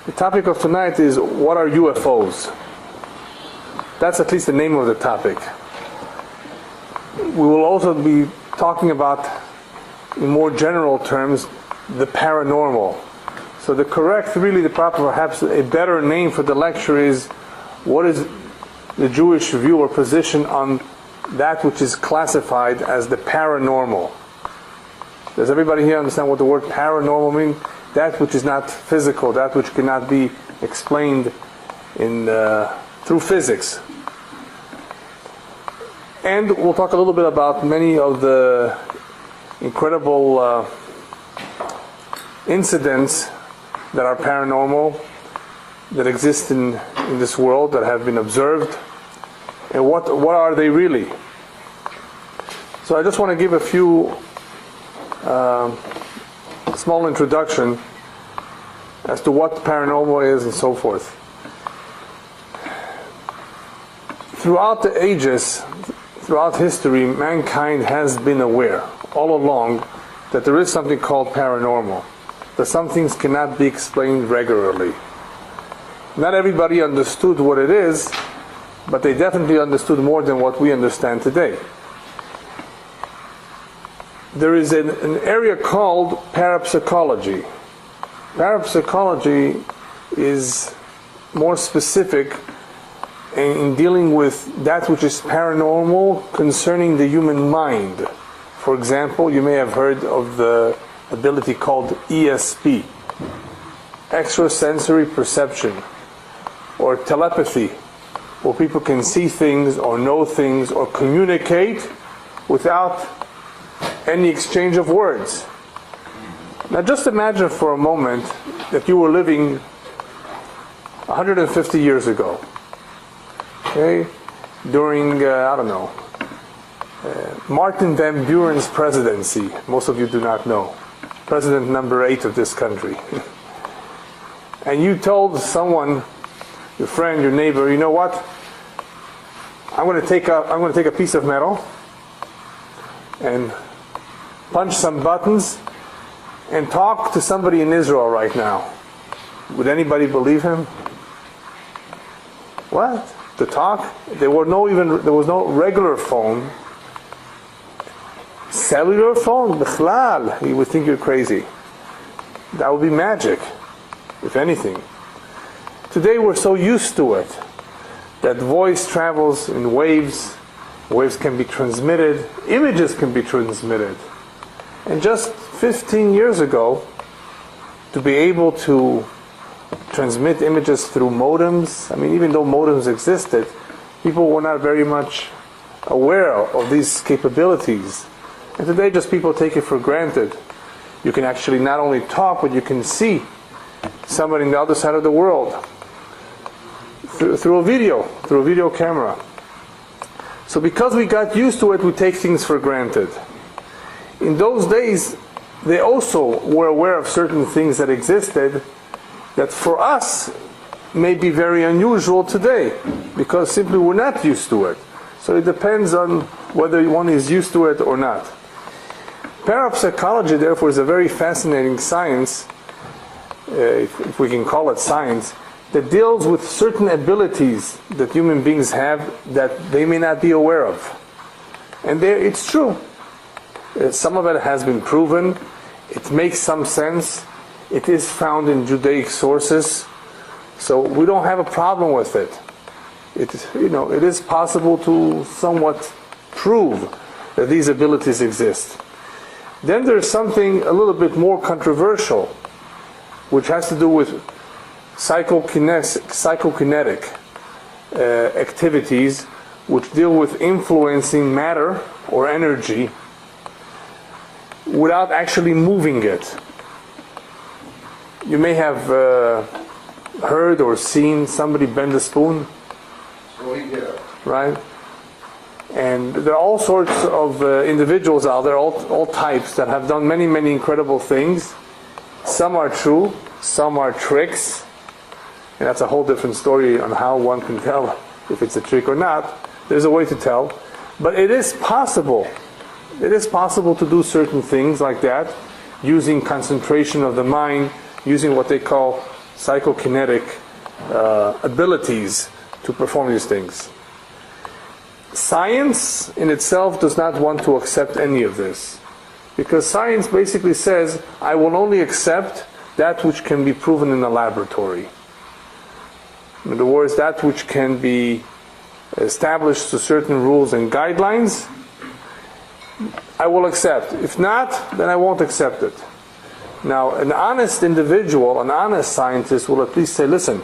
The topic of tonight is, what are UFOs? That's at least the name of the topic. We will also be talking about, in more general terms, the paranormal. So the correct, really the proper, perhaps a better name for the lecture is, what is the Jewish view or position on that which is classified as the paranormal? Does everybody here understand what the word paranormal means? That which is not physical, that which cannot be explained through physics. And we'll talk a little bit about many of the incredible incidents that are paranormal, that exist in this world, that have been observed, and what are they really? So I just want to give a few small introduction as to what paranormal is and so forth. Throughout the ages, throughout history, mankind has been aware all along that there is something called paranormal, that some things cannot be explained regularly. Not everybody understood what it is, but they definitely understood more than what we understand today. There is an area called parapsychology. Parapsychology is more specific in dealing with that which is paranormal concerning the human mind. For example, you may have heard of the ability called ESP, extrasensory perception, or telepathy, where people can see things or know things or communicate without any exchange of words. Now just imagine for a moment that you were living 150 years ago, okay, during, Martin Van Buren's presidency. Most of you do not know. President number 8 of this country. And you told someone, your friend, your neighbor, you know what? I'm going to take a piece of metal and punch some buttons and talk to somebody in Israel right now. Would anybody believe him? What? To talk? There was no regular phone. Cellular phone? Bichlal. He would think you're crazy. That would be magic, if anything. Today we're so used to it that voice travels in waves. Waves can be transmitted. Images can be transmitted. And just 15 years ago, to be able to transmit images through modems, even though modems existed, people were not very much aware of these capabilities. And today just people take it for granted. You can actually not only talk, but you can see somebody on the other side of the world through a video camera. So because we got used to it, we take things for granted. In those days, they also were aware of certain things that existed that for us may be very unusual today, because simply we're not used to it. So it depends on whether one is used to it or not. Parapsychology, therefore, is a very fascinating science, if we can call it science, that deals with certain abilities that human beings have that they may not be aware of. And it's true. Some of it has been proven. It makes some sense. It is found in Judaic sources. So we don't have a problem with it. It is possible to somewhat prove that these abilities exist. Then there's something a little bit more controversial, which has to do with psychokinetic activities, which deal with influencing matter or energy without actually moving it. You may have heard or seen somebody bend a spoon, right? And there are all sorts of individuals out there, all types, that have done many, many incredible things. Some are true, some are tricks, and that's a whole different story on how one can tell if it's a trick or not. There's a way to tell, but it is possible. It is possible to do certain things like that, using concentration of the mind, using what they call psychokinetic abilities to perform these things. Science in itself does not want to accept any of this, because science basically says, I will only accept that which can be proven in a laboratory. In other words, that which can be established to certain rules and guidelines, I will accept. If not, then I won't accept it. Now, an honest individual, an honest scientist will at least say, listen,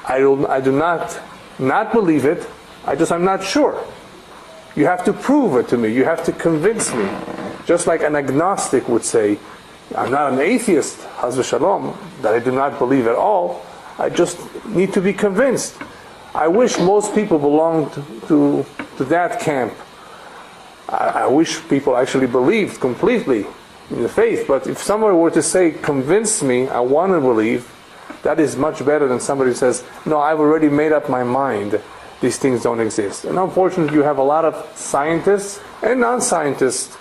I do not believe it, I'm not sure. You have to prove it to me. You have to convince me. Just like an agnostic would say, I'm not an atheist, Haz v'shalom, that I do not believe at all. I just need to be convinced. I wish most people belonged to that camp. I wish people actually believed completely in the faith. But if someone were to say, convince me, I want to believe, that is much better than somebody who says, no, I've already made up my mind. These things don't exist. And unfortunately, you have a lot of scientists and non-scientists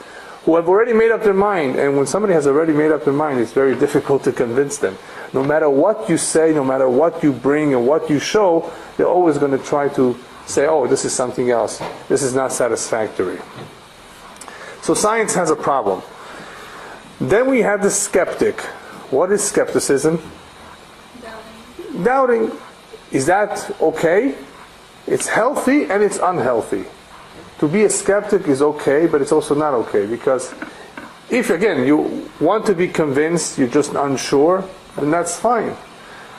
who have already made up their mind. And when somebody has already made up their mind, it's very difficult to convince them. No matter what you say, no matter what you bring and what you show, they're always going to try to say, oh, this is something else. This is not satisfactory. So science has a problem. Then we have the skeptic. What is skepticism? Doubting. Is that okay? It's healthy and it's unhealthy. To be a skeptic is okay, but it's also not okay, because if, again, you want to be convinced, you're just unsure, then that's fine.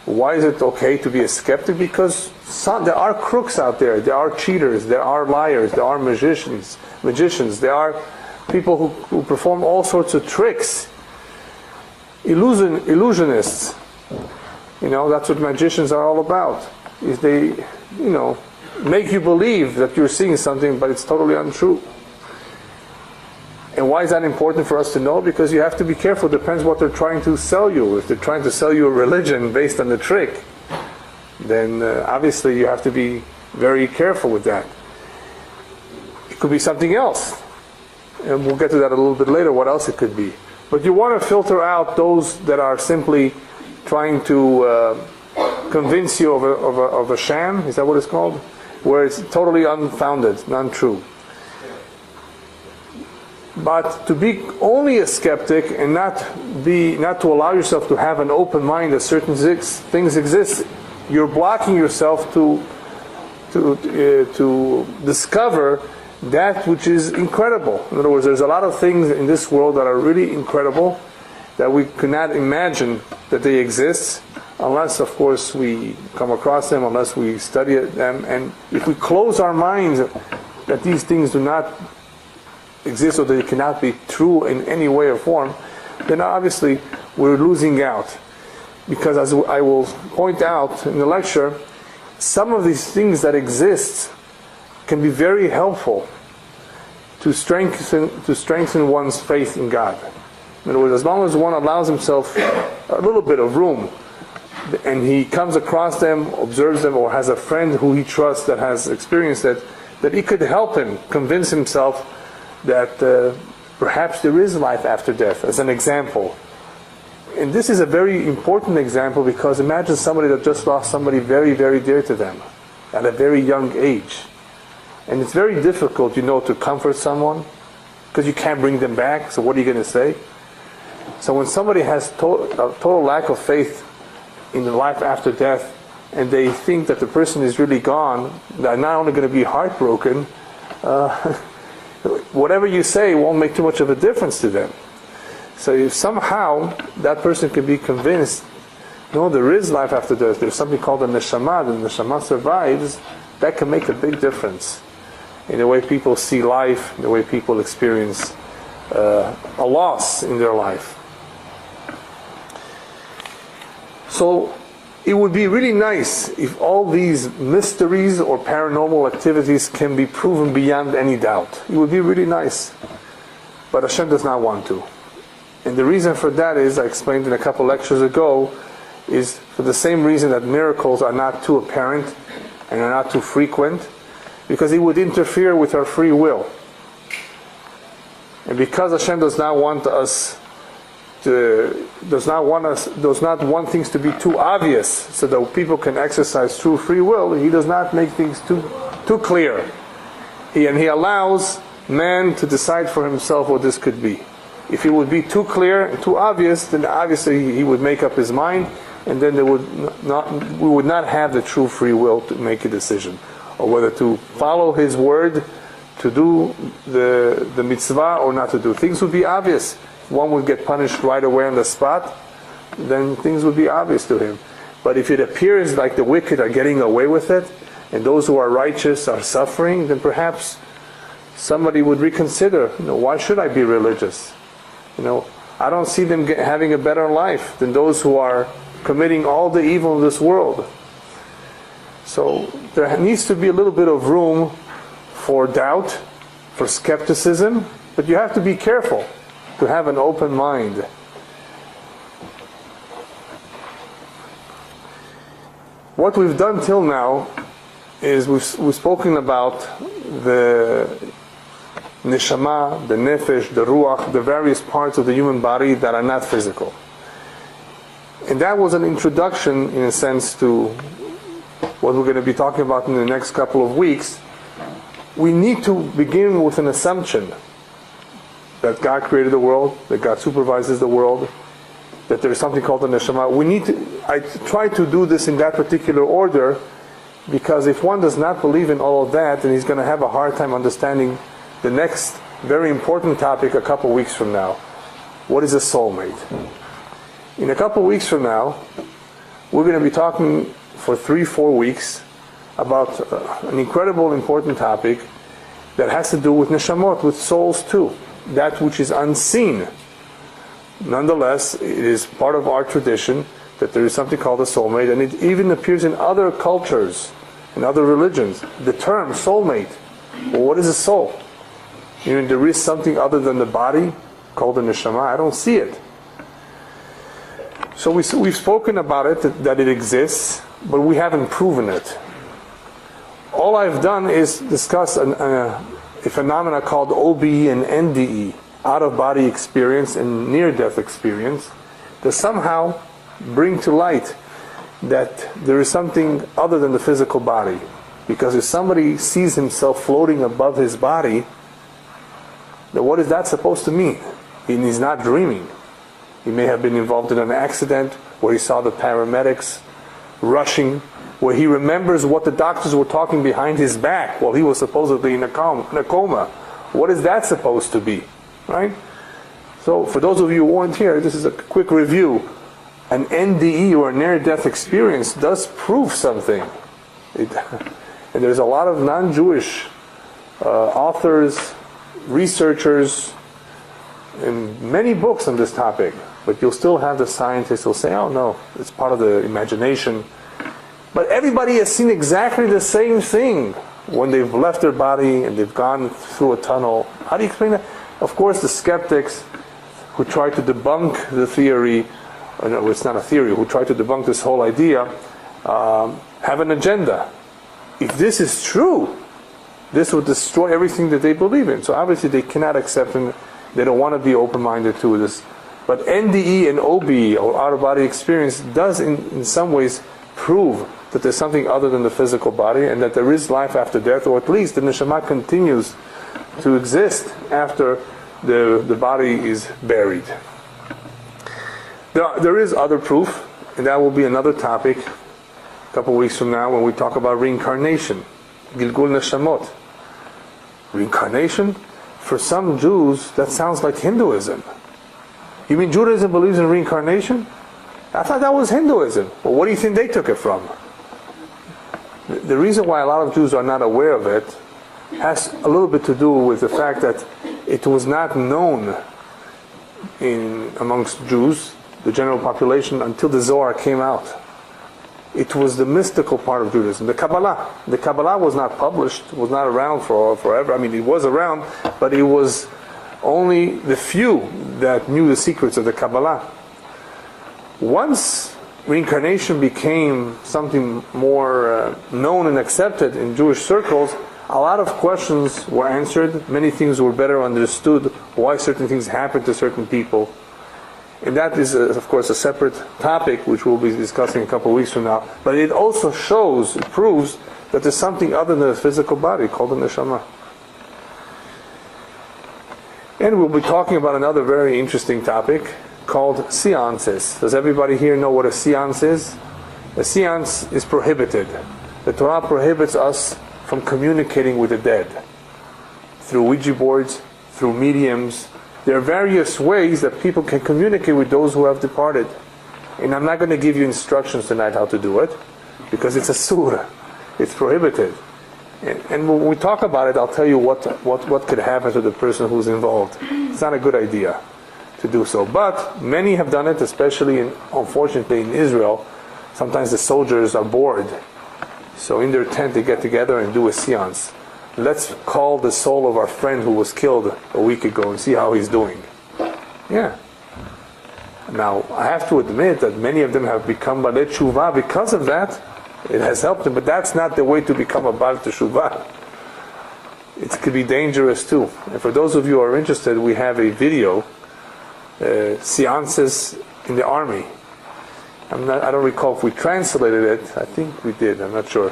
Why is it okay to be a skeptic? Because there are crooks out there, there are cheaters, there are liars, there are magicians, there are people who perform all sorts of tricks. Illusionists, that's what magicians are all about. Is they, make you believe that you're seeing something, but it's totally untrue. And why is that important for us to know? Because you have to be careful. It depends what they're trying to sell you. If they're trying to sell you a religion based on the trick, then obviously you have to be very careful with that. It could be something else. And we'll get to that a little bit later, what else it could be. But you want to filter out those that are simply trying to convince you of a sham. Is that what it's called? Where it's totally unfounded, untrue. But to be only a skeptic and not to allow yourself to have an open mind that certain things exist, you're blocking yourself to discover that which is incredible. In other words, there's a lot of things in this world that are really incredible that we cannot imagine that they exist, unless, of course, we come across them, unless we study them. And if we close our minds that these things do not exist or they cannot be true in any way or form, then obviously we're losing out. Because as I will point out in the lecture, some of these things that exist can be very helpful to strengthen one's faith in God. In other words, as long as one allows himself a little bit of room, and he comes across them, observes them, or has a friend who he trusts that has experienced it, that he could help him convince himself that perhaps there is life after death, as an example. And this is a very important example, because imagine somebody that just lost somebody very, very dear to them at a very young age. And it's very difficult, to comfort someone, because you can't bring them back, so what are you going to say? So when somebody has a total lack of faith in the life after death, and they think that the person is really gone, they're not only going to be heartbroken, whatever you say won't make too much of a difference to them. So if somehow that person can be convinced, no, there is life after death, there's something called the neshama, the neshama survives, that can make a big difference in the way people see life, in the way people experience a loss in their life. So it would be really nice if all these mysteries or paranormal activities can be proven beyond any doubt. It would be really nice. But Hashem does not want to. And the reason for that is, I explained in a couple lectures ago, is for the same reason that miracles are not too apparent and are not too frequent, because it would interfere with our free will. And because Hashem does not want us does not want things to be too obvious, so that people can exercise true free will. He does not make things too clear. He allows man to decide for himself what this could be. If it would be too clear and too obvious, then obviously he would make up his mind, and then we would not have the true free will to make a decision, or whether to follow his word, to do the mitzvah, or not to do. Things would be obvious. One would get punished right away on the spot, then things would be obvious to him. But if it appears like the wicked are getting away with it, and those who are righteous are suffering, then perhaps somebody would reconsider, why should I be religious? I don't see them having a better life than those who are committing all the evil in this world. So there needs to be a little bit of room for doubt, for skepticism, but you have to be careful to have an open mind. What we've done till now is we've spoken about the neshama, the nefesh, the ruach, the various parts of the human body that are not physical. And that was an introduction, in a sense, to what we're going to be talking about in the next couple of weeks. We need to begin with an assumption that God created the world, that God supervises the world, that there is something called the neshama. I try to do this in that particular order, because if one does not believe in all of that, then he's going to have a hard time understanding the next very important topic a couple weeks from now. What is a soulmate? In a couple weeks from now, we're going to be talking for 3-4 weeks about an incredible important topic that has to do with neshamot, with souls too, that which is unseen. Nonetheless, it is part of our tradition that there is something called a soulmate, and it even appears in other cultures, in other religions. The term soulmate. Well, what is a soul? There is something other than the body called the neshama. I don't see it. So we've spoken about it, that it exists, but we haven't proven it. All I've done is discuss a phenomena called OBE and NDE, out-of-body experience and near-death experience, that somehow bring to light that there is something other than the physical body. Because if somebody sees himself floating above his body, then what is that supposed to mean? He's not dreaming. He may have been involved in an accident where he saw the paramedics rushing, where he remembers what the doctors were talking behind his back while he was supposedly in a coma. What is that supposed to be? Right? So for those of you who weren't here, this is a quick review. An NDE, or a near-death experience, does prove something. And there's a lot of non-Jewish authors, researchers, and many books on this topic. But you'll still have the scientists who'll say, oh no, it's part of the imagination. But everybody has seen exactly the same thing when they've left their body and they've gone through a tunnel. How do you explain that? Of course, the skeptics who try to debunk the theory, no, it's not a theory, who try to debunk this whole idea, have an agenda. If this is true, this would destroy everything that they believe in. So obviously they cannot accept, and they don't want to be open-minded to this. But NDE and OBE, or out-of-body experience, does in some ways prove that there's something other than the physical body, and that there is life after death, or at least the neshama continues to exist after the body is buried. There is other proof, and that will be another topic a couple weeks from now when we talk about reincarnation. Gilgul Neshamot. Reincarnation? For some Jews, that sounds like Hinduism. You mean Judaism believes in reincarnation? I thought that was Hinduism. Well, what do you think they took it from? The reason why a lot of Jews are not aware of it has a little bit to do with the fact that it was not known amongst Jews, the general population, until the Zohar came out. It was the mystical part of Judaism. The Kabbalah was not published, was not around for forever. I mean, it was around, but it was only the few that knew the secrets of the Kabbalah. Once reincarnation became something more known and accepted in Jewish circles, a lot of questions were answered. Many things were better understood, why certain things happened to certain people. And that is, of course, a separate topic which we'll be discussing a couple of weeks from now. But it also shows, it proves that there's something other than a physical body called the neshama. And we'll be talking about another very interesting topic called seances. Does everybody here know what a seance is? A seance is prohibited. The Torah prohibits us from communicating with the dead through Ouija boards, through mediums. There are various ways that people can communicate with those who have departed. And I'm not going to give you instructions tonight how to do it, because it's a surah. It's prohibited. And when we talk about it, I'll tell you what could happen to the person who's involved. It's not a good idea to do so. But many have done it, especially, unfortunately, in Israel. Sometimes the soldiers are bored. So in their tent they get together and do a seance. Let's call the soul of our friend who was killed a week ago and see how he's doing. Yeah. Now, I have to admit that many of them have become Balei Teshuvah because of that. It has helped them, but that's not the way to become a Baal Teshuvah. It could be dangerous too. And for those of you who are interested, we have a video, seances in the army. I don't recall if we translated it. I think we did. I'm not sure.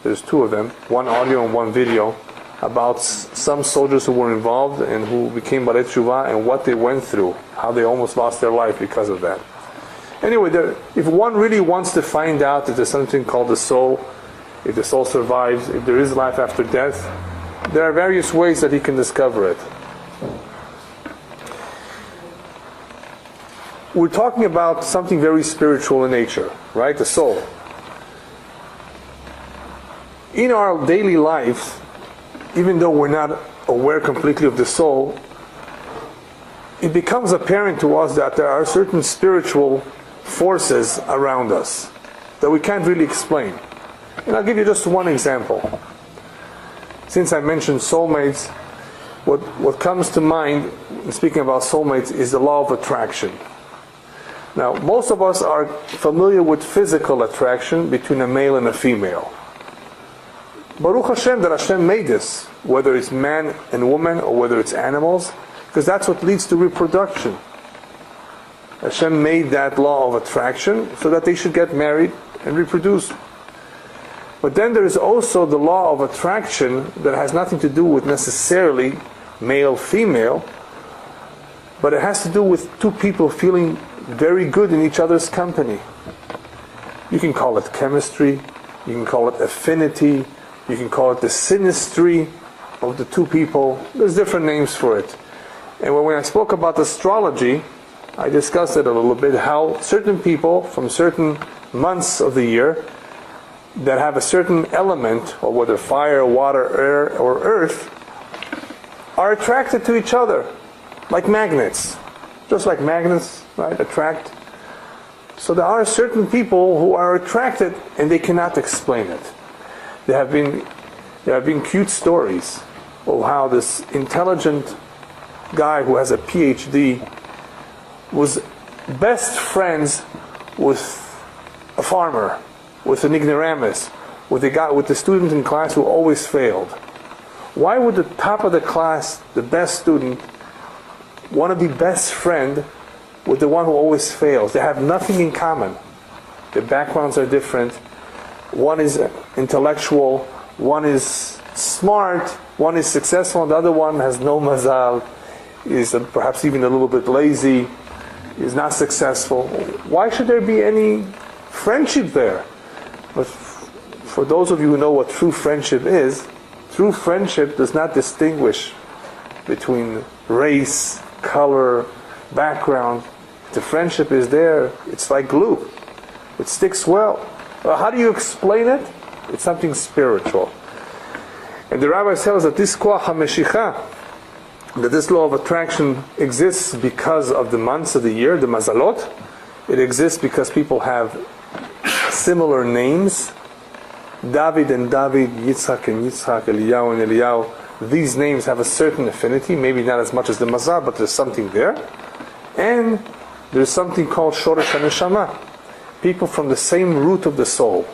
There's two of them, one audio and one video, about some soldiers who were involved and who became Balei Teshuvah and what they went through, how they almost lost their life because of that. Anyway, if one really wants to find out if there's something called the soul, if the soul survives, if there is life after death, there are various ways that he can discover it. We're talking about something very spiritual in nature, right? The soul. In our daily life, even though we're not aware completely of the soul, it becomes apparent to us that there are certain spiritual forces around us that we can't really explain. And I'll give you just one example. Since I mentioned soulmates, what comes to mind in speaking about soulmates is the law of attraction. Now, most of us are familiar with physical attraction between a male and a female. Baruch Hashem that Hashem made this, whether it's man and woman or whether it's animals, because that's what leads to reproduction. Hashem made that law of attraction so that they should get married and reproduce. But then there is also the law of attraction that has nothing to do with necessarily male-female, but it has to do with two people feeling very good in each other's company. You can call it chemistry, you can call it affinity, you can call it the synastry of the two people. There's different names for it. And when I spoke about astrology, I discussed it a little bit, how certain people from certain months of the year that have a certain element, or whether fire, water, air, or earth, are attracted to each other, like magnets. Just like magnets, right, attract. So there are certain people who are attracted and they cannot explain it. There have been cute stories of how this intelligent guy who has a PhD was best friends with a farmer, with an ignoramus, with the student in class who always failed. Why would the top of the class, the best student, want to be best friend with the one who always fails? They have nothing in common. Their backgrounds are different. One is intellectual, one is smart, one is successful, and the other one has no mazal, is perhaps even a little bit lazy, is not successful. Why should there be any friendship there? But for those of you who know what true friendship is, true friendship does not distinguish between race, color, background. The friendship is there. It's like glue. It sticks well. How do you explain it? It's something spiritual. And the rabbi tells that this koach ha-meshicha, that this law of attraction exists because of the months of the year, the mazalot. It exists because people have similar names. David and David, Yitzhak and Yitzhak, Eliyahu and Eliyahu. These names have a certain affinity, maybe not as much as the mazal, but there's something there. And there's something called Shoresh HaNeshama. People from the same root of the soul.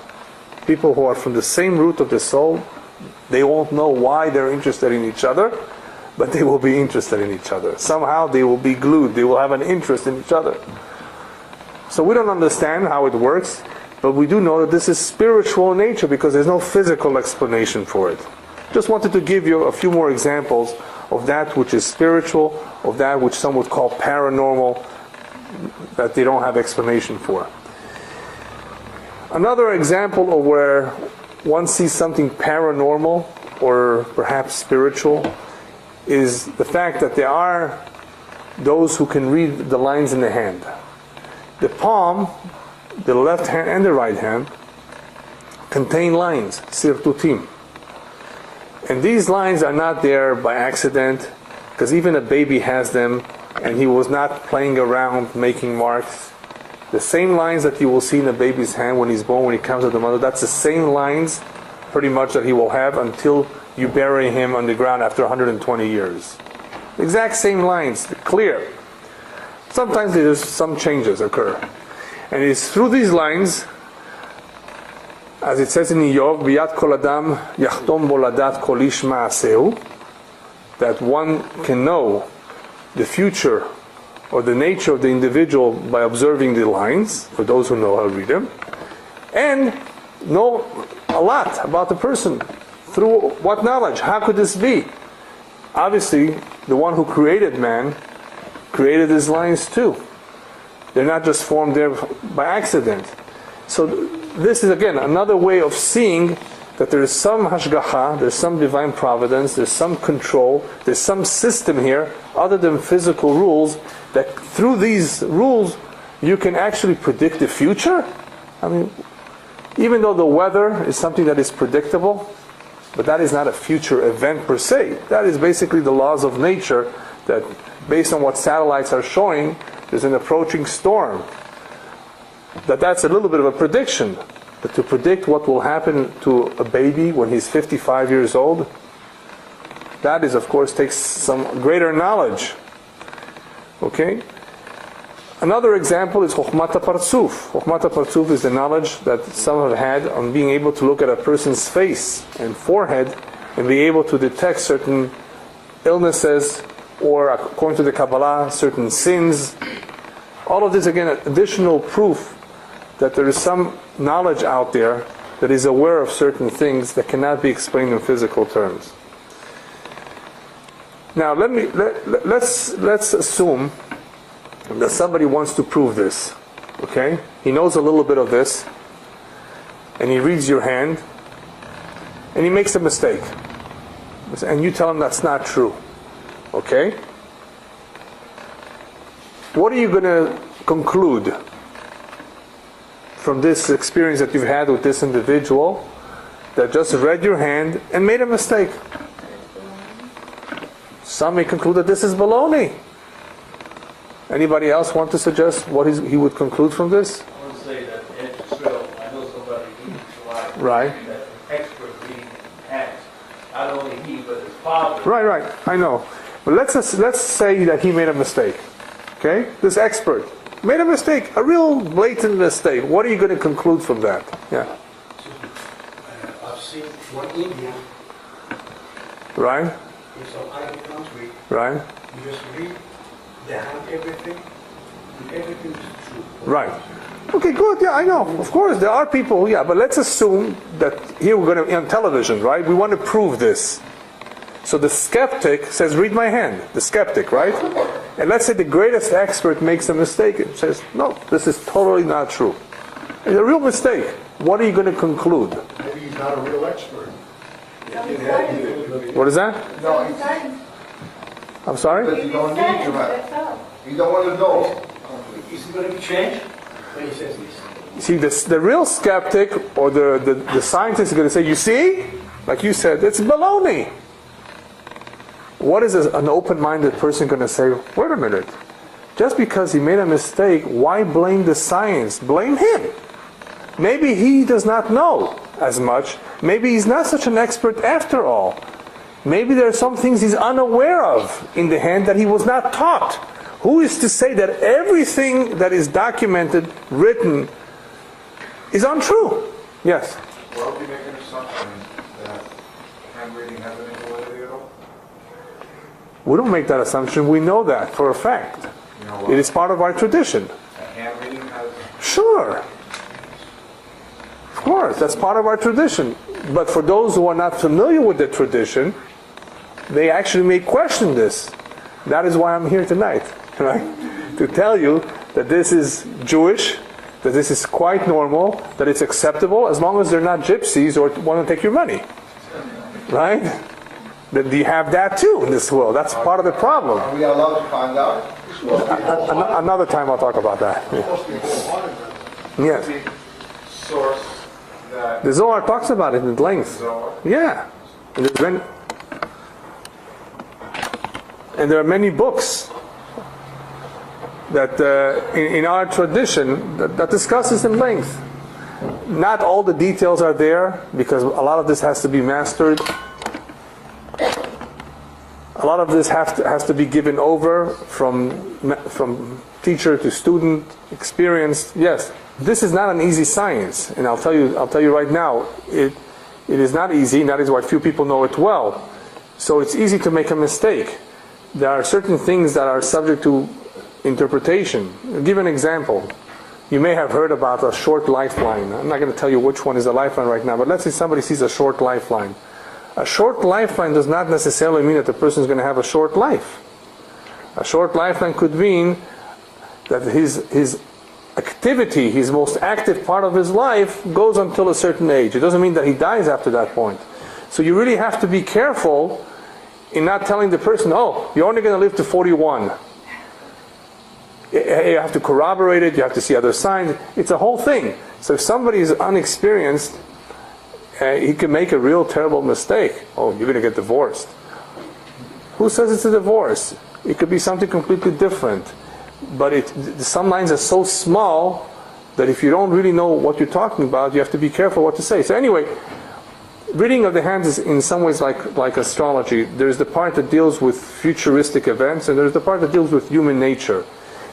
People who are from the same root of the soul, they won't know why they're interested in each other, but they will be interested in each other. Somehow they will be glued. They will have an interest in each other. So we don't understand how it works, but we do know that this is spiritual in nature because there's no physical explanation for it. Just wanted to give you a few more examples of that which is spiritual, of that which some would call paranormal, that they don't have explanation for. Another example of where one sees something paranormal or perhaps spiritual is the fact that there are those who can read the lines in the hand. The palm, the left hand and the right hand, contain lines, sirtutim. And these lines are not there by accident, because even a baby has them, and he was not playing around making marks. The same lines that you will see in a baby's hand when he's born, when he comes to the mother, that's the same lines pretty much that he will have until you bury him on the ground after 120 years. The exact same lines, clear. Sometimes there's some changes occur. And it's through these lines, as it says in Iyov, Biyat kol adam yachtom bo ladat kol ish ma'aseu, that one can know the future or the nature of the individual by observing the lines, for those who know how to read them, and know a lot about the person. Through what knowledge? How could this be? Obviously, the one who created man created his lines too. They're not just formed there by accident. So this is again another way of seeing that there is some hashgacha, there's some divine providence, there's some control, there's some system here other than physical rules, that through these rules you can actually predict the future. I mean, even though the weather is something that is predictable, but that is not a future event per se. That is basically the laws of nature, that based on what satellites are showing, there's an approaching storm. That's a little bit of a prediction. But to predict what will happen to a baby when he's 55 years old, that is, of course, takes some greater knowledge. Okay? Another example is Chokhmat HaPartzuf. Chokhmat HaPartzuf is the knowledge that some have had on being able to look at a person's face and forehead and be able to detect certain illnesses, or according to the Kabbalah, certain sins. All of this, again, additional proof that there is some knowledge out there that is aware of certain things that cannot be explained in physical terms. Now let's assume that somebody wants to prove this. Okay? He knows a little bit of this, and he reads your hand, and he makes a mistake. And you tell him that's not true. Okay? What are you going to conclude from this experience that you've had with this individual that just read your hand and made a mistake? Some may conclude that this is baloney. Anybody else want to suggest what he would conclude from this? I would say that Extraterrestrial, I know somebody who's Right. That expert reading hands. Not only he, but his father. Right, I know. But let's say that he made a mistake. Okay? This expert made a mistake, a real blatant mistake. What are you going to conclude from that? Yeah. I've seen one India, Right? in some Arabic country, Right? you just read the hand, everything, and everything is true. Right. Okay, good. Yeah, I know. Of course, there are people, yeah, but let's assume that here we're going to, on television, right? We want to prove this. So the skeptic says, read my hand. The skeptic, right? And let's say the greatest expert makes a mistake and says, no, this is totally not true. It's a real mistake. What are you going to conclude? Maybe he's not a real expert. What is that? No, I'm sorry? you don't need to have. You don't want to know. Is it going to be changed when he says this? See, the real skeptic or the scientist is going to say, you see? Like you said, it's baloney. What is an open-minded person going to say? Wait a minute. Just because he made a mistake, why blame the science? Blame him. Maybe he does not know as much. Maybe he's not such an expert after all. Maybe there are some things he's unaware of in the hand that he was not taught. Who is to say that everything that is documented, written, is untrue? Yes? Well, if you make an assumption that hand reading has any validity at all? We don't make that assumption. We know that for a fact. You know what? It is part of our tradition. A hand reading has... Sure. Of course, that's part of our tradition. But for those who are not familiar with the tradition, they actually may question this. That is why I'm here tonight, right? To tell you that this is Jewish, that this is quite normal, that it's acceptable, as long as they're not gypsies or want to take your money. Right? That you have that too in this world. That's part of the problem. Are we allowed to find out? Another time I'll talk about that. Yes. The source that... The Zohar talks about it in length. Zohar? Yeah. And there are many books that in our tradition that discusses in length. Not all the details are there because a lot of this has to be mastered. A lot of this has to be given over from teacher to student, experienced. Yes, this is not an easy science, and I'll tell you right now, it is not easy. And that is why few people know it well. So it's easy to make a mistake. There are certain things that are subject to interpretation. I'll give an example. You may have heard about a short lifeline. I'm not going to tell you which one is a lifeline right now, but let's say somebody sees a short lifeline. A short lifeline does not necessarily mean that the person is going to have a short life. A short lifeline could mean that his activity, his most active part of his life, goes until a certain age. It doesn't mean that he dies after that point. So you really have to be careful in not telling the person, oh, you're only going to live to 41. You have to corroborate it, you have to see other signs. It's a whole thing. So if somebody is unexperienced, he can make a real terrible mistake. Oh, you're going to get divorced. Who says it's a divorce? It could be something completely different. But some lines are so small that if you don't really know what you're talking about, you have to be careful what to say. So anyway, reading of the hands is in some ways like astrology. There's the part that deals with futuristic events, and there's the part that deals with human nature.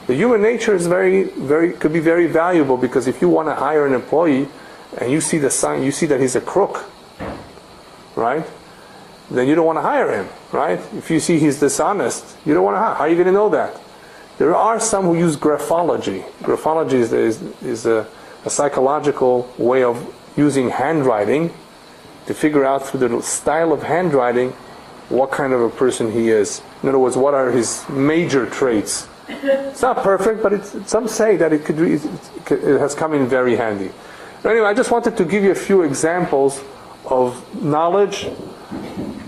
The human nature is could be very valuable, because if you want to hire an employee and you see the sign, you see that he's a crook, right? Then you don't want to hire him, right? If you see he's dishonest, you don't want to hire. How are you going to know that? There are some who use graphology. Graphology is a psychological way of using handwriting to figure out through the style of handwriting what kind of a person he is. In other words, what are his major traits? It's not perfect, but some say that it has come in very handy. But anyway, I just wanted to give you a few examples of knowledge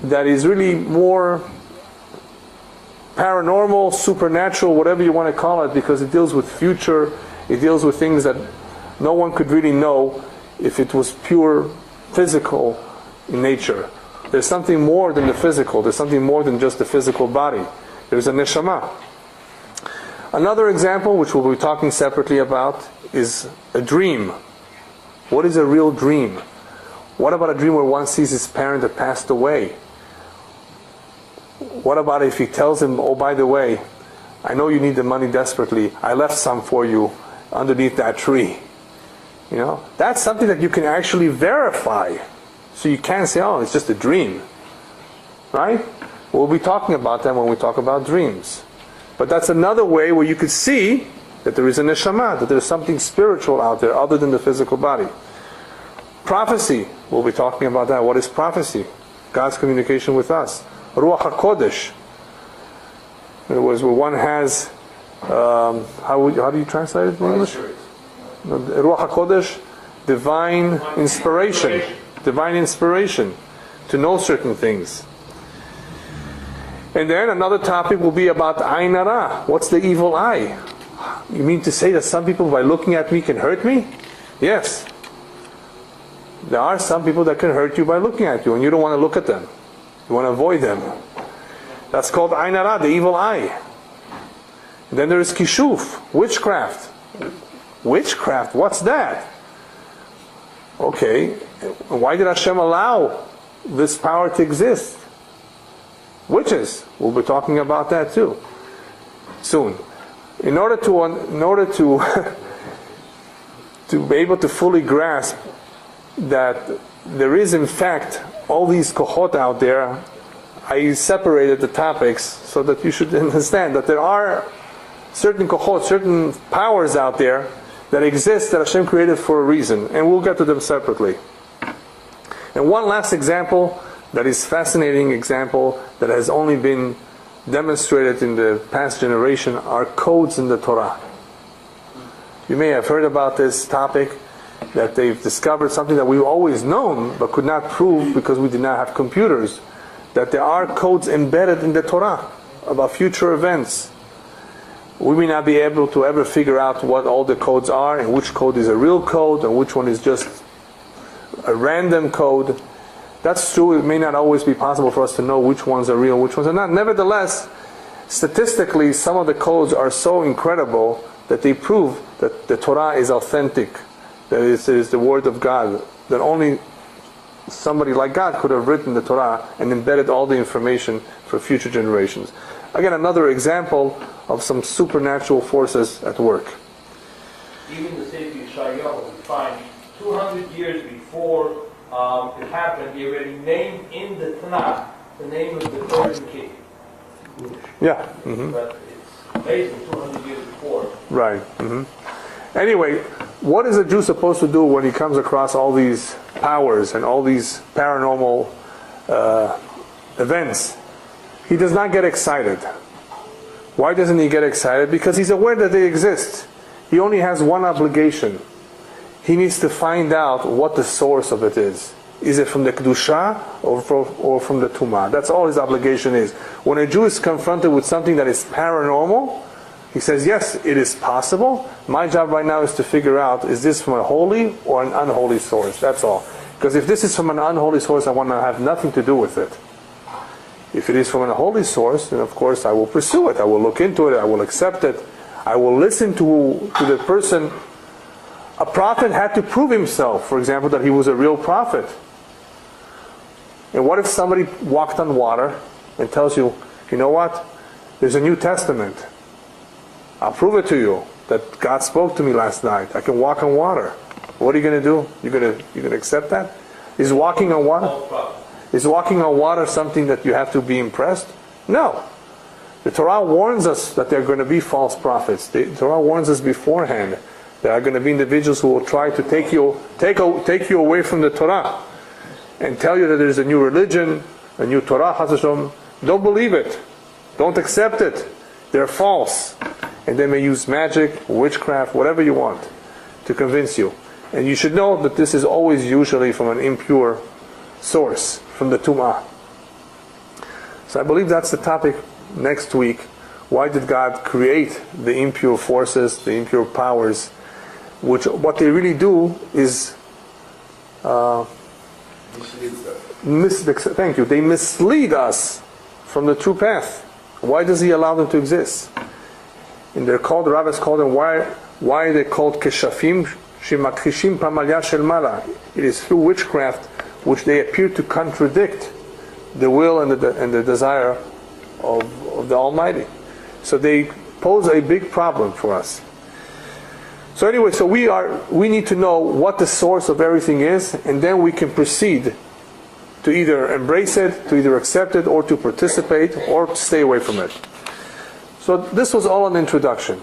that is really more paranormal, supernatural, whatever you want to call it, because it deals with future, it deals with things that no one could really know if it was pure physical in nature. There's something more than the physical. There's something more than just the physical body. There's a neshama. Another example, which we'll be talking separately about, is a dream. What is a real dream? What about a dream where one sees his parent that passed away? What about if he tells him, oh, by the way, I know you need the money desperately. I left some for you underneath that tree. You know, that's something that you can actually verify. So you can't say, oh, it's just a dream. Right? We'll be talking about that when we talk about dreams. But that's another way where you could see that there is a neshama, that there's something spiritual out there other than the physical body. Prophecy, we'll be talking about that. What is prophecy? God's communication with us. Ruach HaKodesh. In other words, where one has, how do you translate it in English? Ruach HaKodesh, divine inspiration. Divine inspiration to know certain things. And then another topic will be about Ain Hara. What's the evil eye? You mean to say that some people by looking at me can hurt me? Yes. There are some people that can hurt you by looking at you, and you don't want to look at them. You want to avoid them. That's called Ain Hara, the evil eye. And then there is Kishuf, witchcraft. Witchcraft, what's that? Okay, why did Hashem allow this power to exist? Witches, we'll be talking about that too soon. In order to to be able to fully grasp that there is in fact all these kohot out there, I separated the topics so that you should understand that there are certain kohot, certain powers out there that exist that Hashem created for a reason, and we'll get to them separately. And one last example that is fascinating example that has only been demonstrated in the past generation are codes in the Torah. You may have heard about this topic, that they've discovered something that we've always known but could not prove because we did not have computers, that there are codes embedded in the Torah about future events. We may not be able to ever figure out what all the codes are and which code is a real code and which one is just a random code. That's true. It may not always be possible for us to know which ones are real and which ones are not. Nevertheless, statistically, some of the codes are so incredible that they prove that the Torah is authentic, that it is the Word of God, that only somebody like God could have written the Torah and embedded all the information for future generations. Again, another example of some supernatural forces at work. Even the Sefer Yeshayahu, we find 200 years before it happened, he already named in the Tanakh the name of the third king. Yeah. But it's amazing, 200 years before. Right. Anyway, what is a Jew supposed to do when he comes across all these powers and all these paranormal events? He does not get excited. Why doesn't he get excited? Because he's aware that they exist. He only has one obligation. He needs to find out what the source of it is. Is it from the Kedusha or from the Tumah? That's all his obligation is. When a Jew is confronted with something that is paranormal, he says, yes, it is possible. My job right now is to figure out, is this from a holy or an unholy source? That's all. Because if this is from an unholy source, I want to have nothing to do with it. If it is from a holy source, then of course I will pursue it. I will look into it. I will accept it. I will listen to the person. A prophet had to prove himself, for example, that he was a real prophet. And what if somebody walked on water and tells you, you know what? There's a New Testament. I'll prove it to you that God spoke to me last night. I can walk on water. What are you going to do? You're going to accept that? Is walking on water? Is walking on water something that you have to be impressed? No. The Torah warns us that there are going to be false prophets. The Torah warns us beforehand. There are going to be individuals who will try to take you away from the Torah and tell you that there's a new religion, a new Torah, Chas v'shalom. Don't believe it. Don't accept it. They're false. And they may use magic, witchcraft, whatever you want to convince you. And you should know that this is always usually from an impure source, from the Tum'ah. So I believe that's the topic next week. Why did God create the impure forces, the impure powers, which what they really do is thank you. They mislead us from the true path. Why does He allow them to exist? And they're called, the rabbis call them, why are they called keshafim shemakishim pamalya shel mala? It is through witchcraft which they appear to contradict the will and the desire of the Almighty. So they pose a big problem for us. So anyway, so we need to know what the source of everything is, and then we can proceed to either embrace it, to either accept it, or to participate, or to stay away from it. So this was all an introduction.